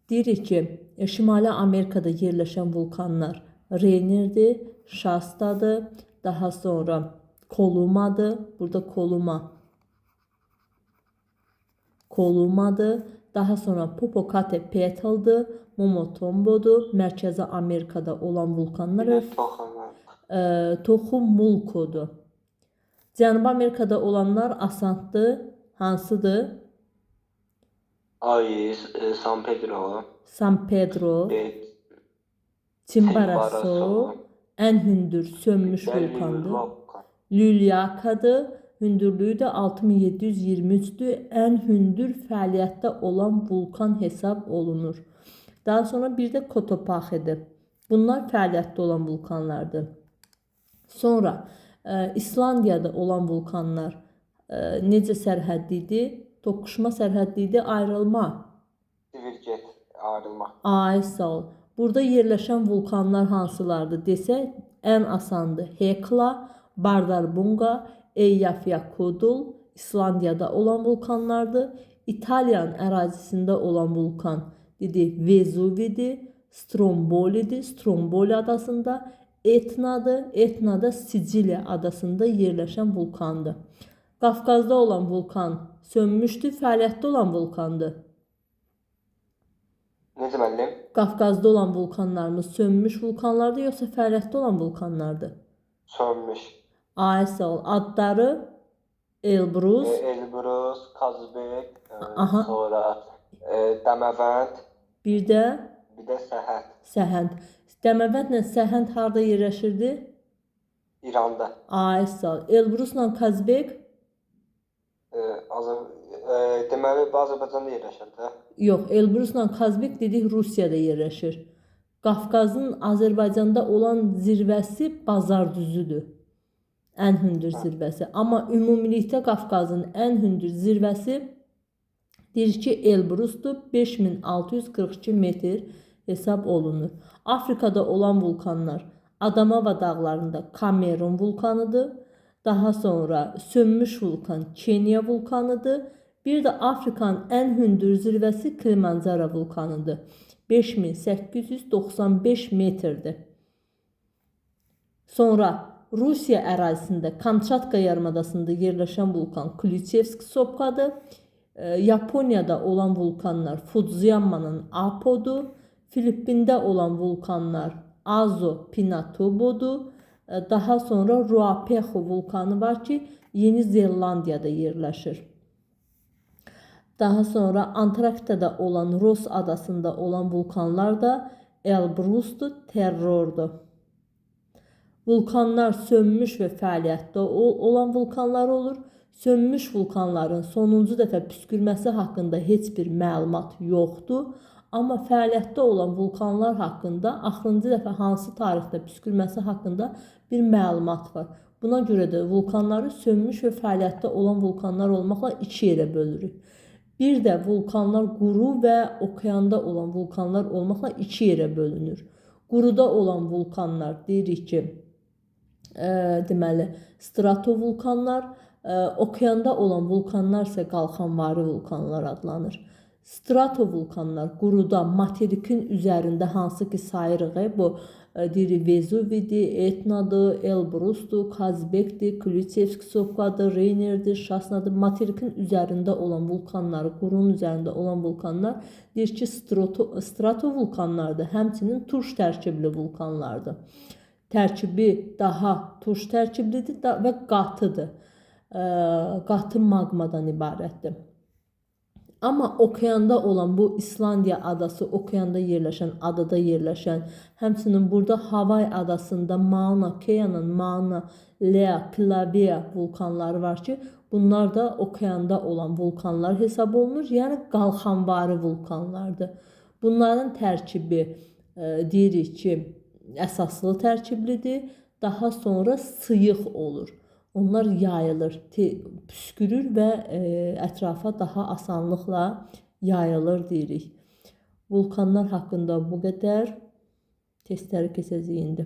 Deyirik ki, Şimali Amerikada yerləşən vulkanlar Reynerdir, Shastadır, daha sonra Kolumadır. Burada Kolumadır. Daha sonra Popocatépetl, Momotombo'dur. Mərkəzi Amerikada olan vulkanlar Toxumulkodur. Cənubi Amerikada olanlar Asantdır. Hansıdır? San Pedro, San Pedro, e, Chimborazo, ən hündür sönmüş vulkandır. Lüliakadır. Hündürlüyü də 6723-dür. Ən hündür fəaliyyətdə olan vulkan hesab olunur. Daha sonra bir də Cotopaxi'dir. Bunlar fəaliyyətdə olan vulkanlardır. Sonra İslandiyada olan vulkanlar necə sərhədli idi? Toqquşma sərhədli idi, ayrılma. Sivilcet, ayrılma. Ay sağ ol. Burada yerləşən vulkanlar hansılardır desək, ən asandır. Hekla, Bardarbunga, Eyjafjallajökull İslandiyada olan vulkanlardır. İtalyan ərazisində olan vulkan Vezuvidir, Strombolidir, Stromboli adasında, Etnadır, Etna da Siciliya adasında yerləşən vulkandır. Qafqazda olan vulkan sönmüşdür, fəaliyyətdə olan vulkandır. Necə müəllim? Qafqazda olan vulkanlarımız sönmüş vulkanlardır, yoxsa fəaliyyətdə olan vulkanlardır? Sönmüş. Ay sağ ol. Adları Elbrus, Elbrus, Kazbek, Aha. sonra Dəməvənd, bir də Səhənd. Səhənd. Dəməvəndlə Səhənd harda yerləşirdi? İranda. Ay sağ ol. Elbrusla Kazbek? Deməli, Azərbaycanda yerləşir də. Yox, Elbrusla Kazbek dedik Rusiyada yerləşir. Qafqazın Azərbaycanda olan zirvəsi Bazardüzüdür. Ən hündür zirvəsi. Amma ümumilikdə Qafqazın ən hündür zirvəsi deyir ki, Elbrusdur. 5642 metr hesab olunur. Afrikada olan vulkanlar Adamava dağlarında Kamerun vulkanıdır. Daha sonra sönmüş vulkan Kenya vulkanıdır. Bir də Afrikanın ən hündür zirvəsi Kilimanjaro vulkanıdır. 5895 metrdir. Sonra Rusiya ərazisində Kamçatka yarımadasında yerləşən vulkan Klüçevsk Sopkadır. Yaponiyada olan vulkanlar Fudziyama'nın Apo'dur. Filippində olan vulkanlar Azo Pinatubo'dur. Daha sonra Ruapehu vulkanı var ki, Yeni Zelandiyada yerləşir. Daha sonra Antarktikada olan Ross adasında olan vulkanlar da Elbrusdur, Terrordur. Vulkanlar sönmüş və fəaliyyətdə olan vulkanlar olur. Sönmüş vulkanların sonuncu dəfə püskürməsi haqqında heç bir məlumat yoxdur. Amma fəaliyyətdə olan vulkanlar haqqında axırıncı dəfə hansı tarixdə püskürməsi haqqında bir məlumat var. Buna görə də vulkanları sönmüş və fəaliyyətdə olan vulkanlar olmaqla iki yerə bölürük. Bir də vulkanlar quru və okeanda olan vulkanlar olmaqla iki yerə bölünür. Quruda olan vulkanlar deyirik ki, deməli, stratovulkanlar, okeanda olan vulkanlar isə qalxanvari vulkanlar adlanır. Stratovulkanlar quruda materikin üzərində hansı ki sayırıq, bu deyirik Vezuvidir, Etnadır, Elbrusdur, Kazbekdir, Klüçevsk Sopkadır, Reynerdir, Şasnadır. Materikin üzərində olan vulkanları, qurunun üzərində olan vulkanlar deyir ki, stratovulkanlardır. Həmçinin turş tərkibli vulkanlardır. Tərkibi daha turş tərkiblidir və qatıdır. Qatı maqmadan ibarətdir. Amma okeanda olan bu İslandiya adası, okeanda yerləşən, adada yerləşən, həmçinin burada Havay adasında Mauna Kea'nın Mauna Lea, Kilauea vulkanları var ki, bunlar da okeanda olan vulkanlar hesab olunur, yəni qalxanvari vulkanlardır. Bunların tərkibi deyirik ki, əsaslı tərkiblidir, daha sonra sıyıq olur. Onlar yayılır, püskürür və ətrafa daha asanlıqla yayılır deyirik. Vulkanlar haqqında bu qədər. Testləri keçəcəyik indi.